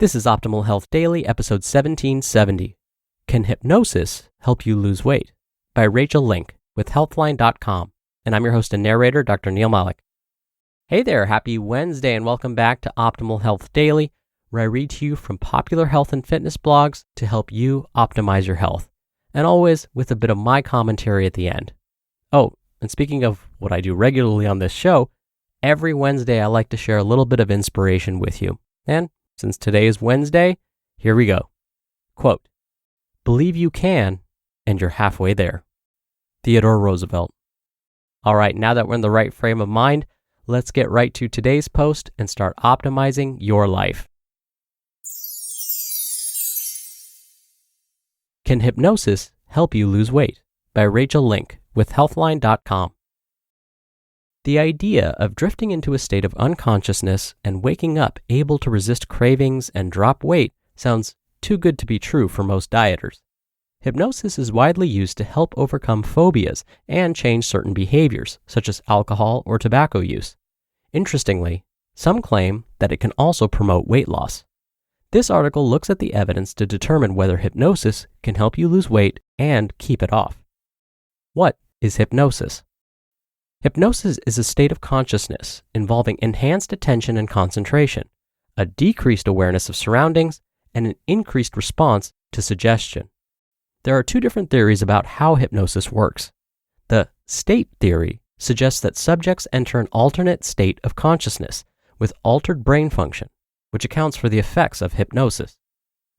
This is Optimal Health Daily, episode 1770. Can Hypnosis Help You Lose Weight? By Rachael Link with Healthline.com. And I'm your host and narrator, Dr. Neil Malik. Hey there, happy Wednesday, and welcome back to Optimal Health Daily, where I read to you from popular health and fitness blogs to help you optimize your health. And always with a bit of my commentary at the end. Oh, and speaking of what I do regularly on this show, every Wednesday I like to share a little bit of inspiration with you. And since today is Wednesday, here we go. Quote, "Believe you can, and you're halfway there." Theodore Roosevelt. All right, now that we're in the right frame of mind, let's get right to today's post and start optimizing your life. Can Hypnosis Help You Lose Weight? By Rachael Link with Healthline.com. The idea of drifting into a state of unconsciousness and waking up able to resist cravings and drop weight sounds too good to be true for most dieters. Hypnosis is widely used to help overcome phobias and change certain behaviors, such as alcohol or tobacco use. Interestingly, some claim that it can also promote weight loss. This article looks at the evidence to determine whether hypnosis can help you lose weight and keep it off. What is hypnosis? Hypnosis is a state of consciousness involving enhanced attention and concentration, a decreased awareness of surroundings, and an increased response to suggestion. There are two different theories about how hypnosis works. The state theory suggests that subjects enter an alternate state of consciousness with altered brain function, which accounts for the effects of hypnosis.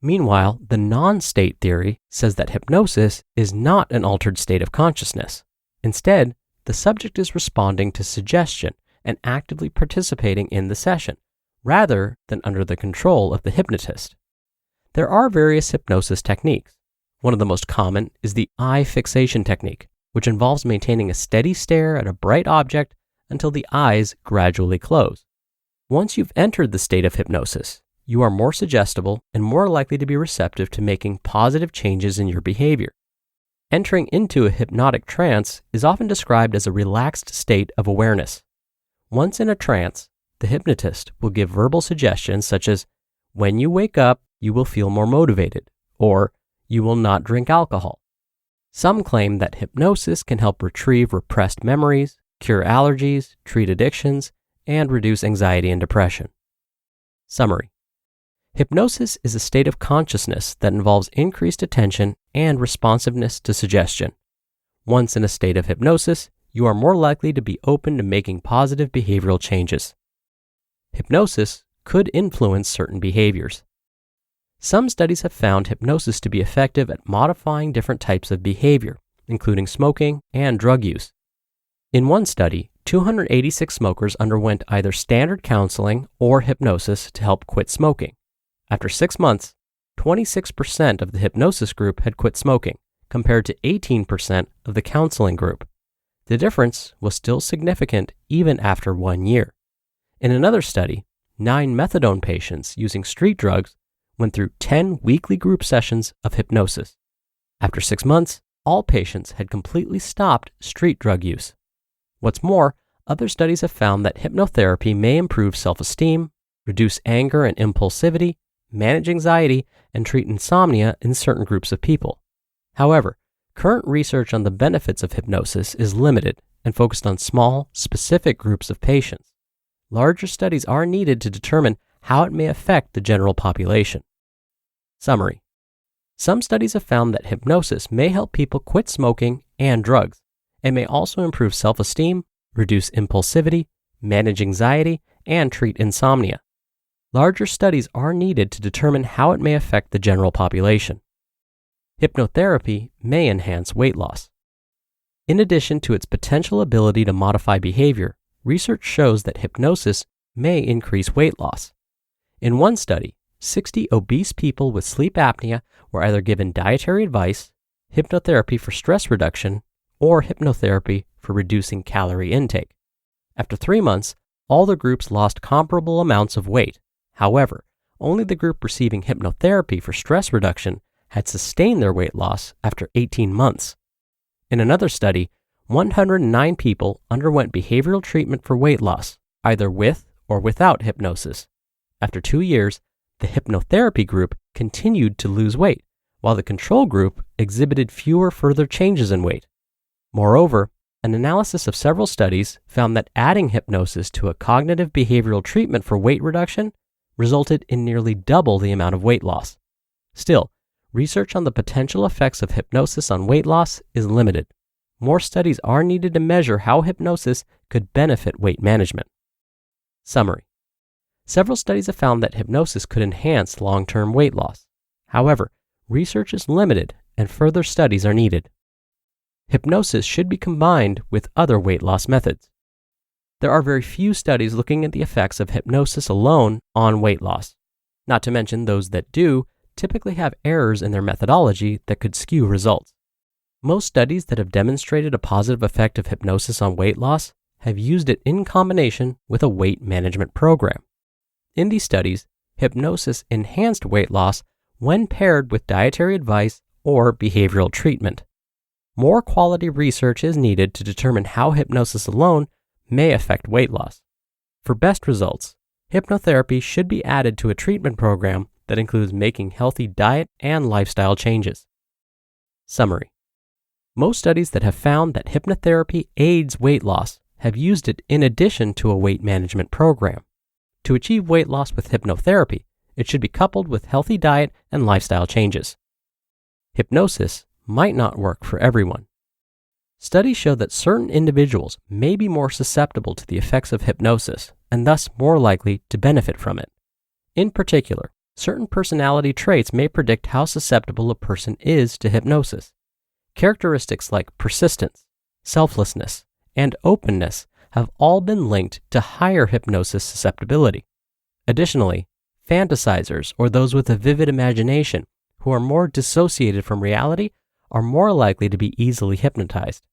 Meanwhile, the non-state theory says that hypnosis is not an altered state of consciousness. Instead, the subject is responding to suggestion and actively participating in the session, rather than under the control of the hypnotist. There are various hypnosis techniques. One of the most common is the eye fixation technique, which involves maintaining a steady stare at a bright object until the eyes gradually close. Once you've entered the state of hypnosis, you are more suggestible and more likely to be receptive to making positive changes in your behavior. Entering into a hypnotic trance is often described as a relaxed state of awareness. Once in a trance, the hypnotist will give verbal suggestions such as, "When you wake up, you will feel more motivated," or "You will not drink alcohol." Some claim that hypnosis can help retrieve repressed memories, cure allergies, treat addictions, and reduce anxiety and depression. Summary. Hypnosis is a state of consciousness that involves increased attention and responsiveness to suggestion. Once in a state of hypnosis, you are more likely to be open to making positive behavioral changes. Hypnosis could influence certain behaviors. Some studies have found hypnosis to be effective at modifying different types of behavior, including smoking and drug use. In one study, 286 smokers underwent either standard counseling or hypnosis to help quit smoking. After 6 months, 26% of the hypnosis group had quit smoking, compared to 18% of the counseling group. The difference was still significant even after 1 year. In another study, 9 methadone patients using street drugs went through 10 weekly group sessions of hypnosis. After 6 months, all patients had completely stopped street drug use. What's more, other studies have found that hypnotherapy may improve self-esteem, reduce anger and impulsivity, manage anxiety, and treat insomnia in certain groups of people. However, current research on the benefits of hypnosis is limited and focused on small, specific groups of patients. Larger studies are needed to determine how it may affect the general population. Summary. Some studies have found that hypnosis may help people quit smoking and drugs. It may also improve self-esteem, reduce impulsivity, manage anxiety, and treat insomnia. Larger studies are needed to determine how it may affect the general population. Hypnotherapy may enhance weight loss. In addition to its potential ability to modify behavior, research shows that hypnosis may increase weight loss. In one study, 60 obese people with sleep apnea were either given dietary advice, hypnotherapy for stress reduction, or hypnotherapy for reducing calorie intake. After 3 months, all the groups lost comparable amounts of weight. However, only the group receiving hypnotherapy for stress reduction had sustained their weight loss after 18 months. In another study, 109 people underwent behavioral treatment for weight loss, either with or without hypnosis. After 2 years, The hypnotherapy group continued to lose weight, while the control group exhibited fewer further changes in weight. Moreover, an analysis of several studies found that adding hypnosis to a cognitive behavioral treatment for weight reduction resulted in nearly double the amount of weight loss. Still, research on the potential effects of hypnosis on weight loss is limited. More studies are needed to measure how hypnosis could benefit weight management. Summary. Several studies have found that hypnosis could enhance long-term weight loss. However, research is limited and further studies are needed. Hypnosis should be combined with other weight loss methods. There are very few studies looking at the effects of hypnosis alone on weight loss. Not to mention those that do typically have errors in their methodology that could skew results. Most studies that have demonstrated a positive effect of hypnosis on weight loss have used it in combination with a weight management program. In these studies, hypnosis enhanced weight loss when paired with dietary advice or behavioral treatment. More quality research is needed to determine how hypnosis alone may affect weight loss. For best results, hypnotherapy should be added to a treatment program that includes making healthy diet and lifestyle changes. Summary. Most studies that have found that hypnotherapy aids weight loss have used it in addition to a weight management program. To achieve weight loss with hypnotherapy, it should be coupled with healthy diet and lifestyle changes. Hypnosis might not work for everyone. Studies show that certain individuals may be more susceptible to the effects of hypnosis and thus more likely to benefit from it. In particular, certain personality traits may predict how susceptible a person is to hypnosis. Characteristics like persistence, selflessness, and openness have all been linked to higher hypnosis susceptibility. Additionally, fantasizers or those with a vivid imagination who are more dissociated from reality are more likely to be easily hypnotized.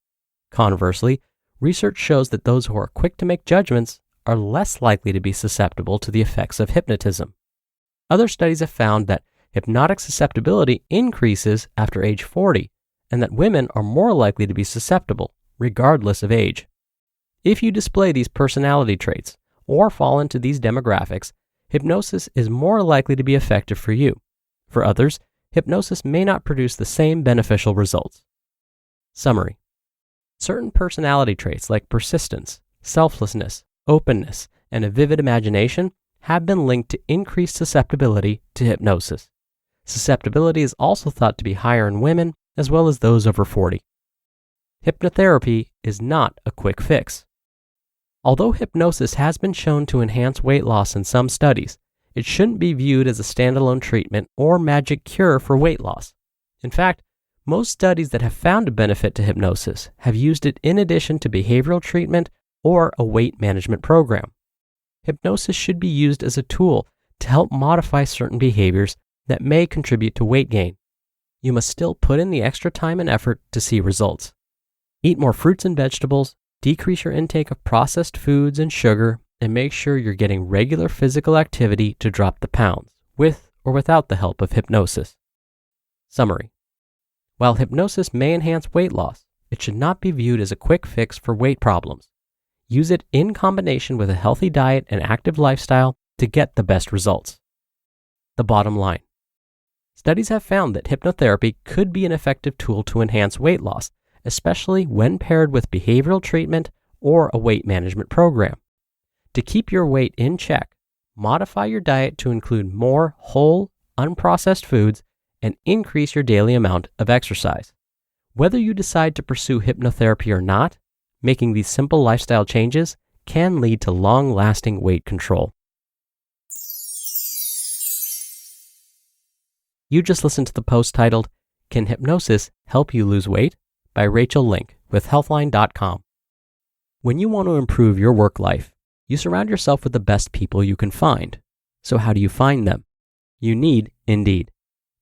Conversely, research shows that those who are quick to make judgments are less likely to be susceptible to the effects of hypnotism. Other studies have found that hypnotic susceptibility increases after age 40, and that women are more likely to be susceptible, regardless of age. If you display these personality traits or fall into these demographics, hypnosis is more likely to be effective for you. For others, hypnosis may not produce the same beneficial results. Summary. Certain personality traits like persistence, selflessness, openness, and a vivid imagination have been linked to increased susceptibility to hypnosis. Susceptibility is also thought to be higher in women as well as those over 40. Hypnotherapy is not a quick fix. Although hypnosis has been shown to enhance weight loss in some studies, it shouldn't be viewed as a standalone treatment or magic cure for weight loss. In fact, most studies that have found a benefit to hypnosis have used it in addition to behavioral treatment or a weight management program. Hypnosis should be used as a tool to help modify certain behaviors that may contribute to weight gain. You must still put in the extra time and effort to see results. Eat more fruits and vegetables, decrease your intake of processed foods and sugar, and make sure you're getting regular physical activity to drop the pounds, with or without the help of hypnosis. Summary. While hypnosis may enhance weight loss, it should not be viewed as a quick fix for weight problems. Use it in combination with a healthy diet and active lifestyle to get the best results. The bottom line. Studies have found that hypnotherapy could be an effective tool to enhance weight loss, especially when paired with behavioral treatment or a weight management program. To keep your weight in check, modify your diet to include more whole, unprocessed foods and increase your daily amount of exercise. Whether you decide to pursue hypnotherapy or not, making these simple lifestyle changes can lead to long-lasting weight control. You just listened to the post titled, "Can Hypnosis Help You Lose Weight?" by Rachael Link with Healthline.com. When you want to improve your work life, you surround yourself with the best people you can find. So how do you find them? You need Indeed.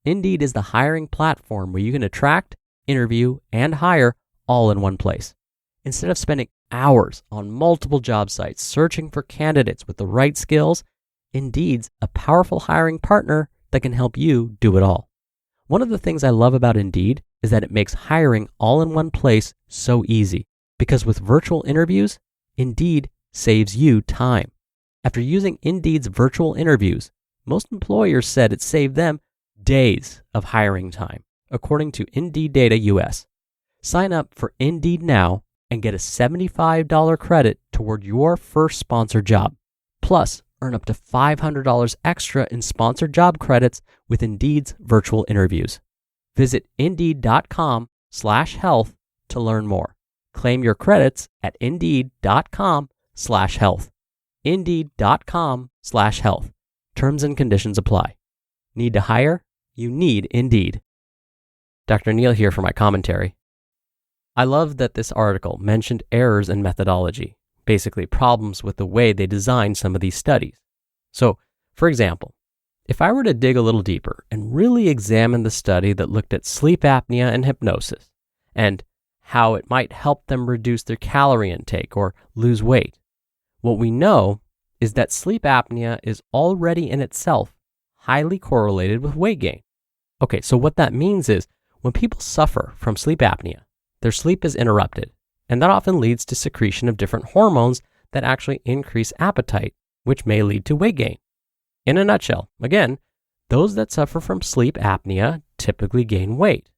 Indeed is the hiring platform where you can attract, interview, and hire all in one place. Instead of spending hours on multiple job sites searching for candidates with the right skills, Indeed's a powerful hiring partner that can help you do it all. One of the things I love about Indeed is that it makes hiring all in one place so easy, because with virtual interviews, Indeed saves you time. After using Indeed's virtual interviews, most employers said it saved them days of hiring time, according to Indeed Data US. Sign up for Indeed now and get a $75 credit toward your first sponsored job. Plus, earn up to $500 extra in sponsored job credits with Indeed's virtual interviews. Visit Indeed.com/health to learn more. Claim your credits at Indeed.com/health. Indeed.com/health. Terms and conditions apply. Need to hire? You need Indeed. Dr. Neal here for my commentary. I love that this article mentioned errors in methodology, basically problems with the way they designed some of these studies. So, for example, if I were to dig a little deeper and really examine the study that looked at sleep apnea and hypnosis, and how it might help them reduce their calorie intake or lose weight, what we know is that sleep apnea is already in itself highly correlated with weight gain. Okay, so what that means is when people suffer from sleep apnea, their sleep is interrupted, and that often leads to secretion of different hormones that actually increase appetite, which may lead to weight gain. In a nutshell, again, those that suffer from sleep apnea typically gain weight.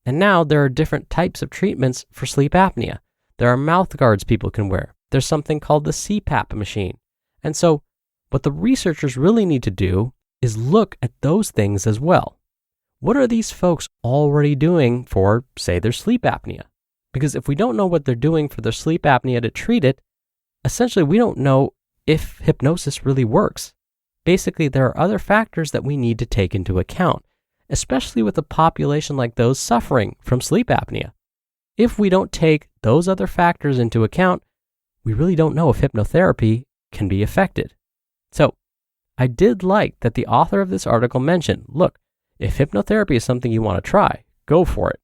And now there are different types of treatments for sleep apnea. There are mouth guards people can wear. There's something called the CPAP machine. And so what the researchers really need to do is look at those things as well. What are these folks already doing for, say, their sleep apnea? Because if we don't know what they're doing for their sleep apnea to treat it, essentially we don't know if hypnosis really works. Basically, there are other factors that we need to take into account, especially with a population like those suffering from sleep apnea. If we don't take those other factors into account, we really don't know if hypnotherapy can be affected. So, I did like that the author of this article mentioned, look, if hypnotherapy is something you want to try, go for it.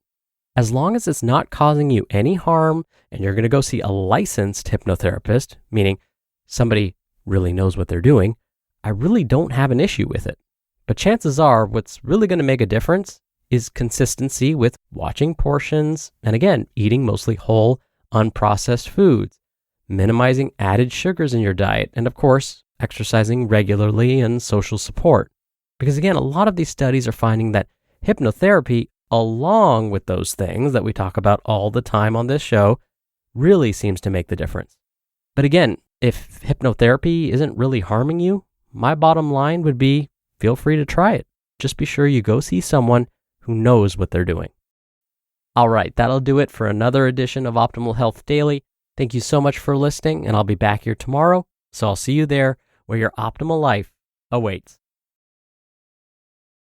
As long as it's not causing you any harm and you're going to go see a licensed hypnotherapist, meaning somebody really knows what they're doing, I really don't have an issue with it. But chances are what's really going to make a difference is consistency with watching portions and, again, eating mostly whole, unprocessed foods, minimizing added sugars in your diet, and of course, exercising regularly and social support. Because again, a lot of these studies are finding that hypnotherapy, along with those things that we talk about all the time on this show, really seems to make the difference. But again, if hypnotherapy isn't really harming you, my bottom line would be feel free to try it. Just be sure you go see someone who knows what they're doing. All right, that'll do it for another edition of Optimal Health Daily. Thank you so much for listening, and I'll be back here tomorrow. So I'll see you there where your optimal life awaits.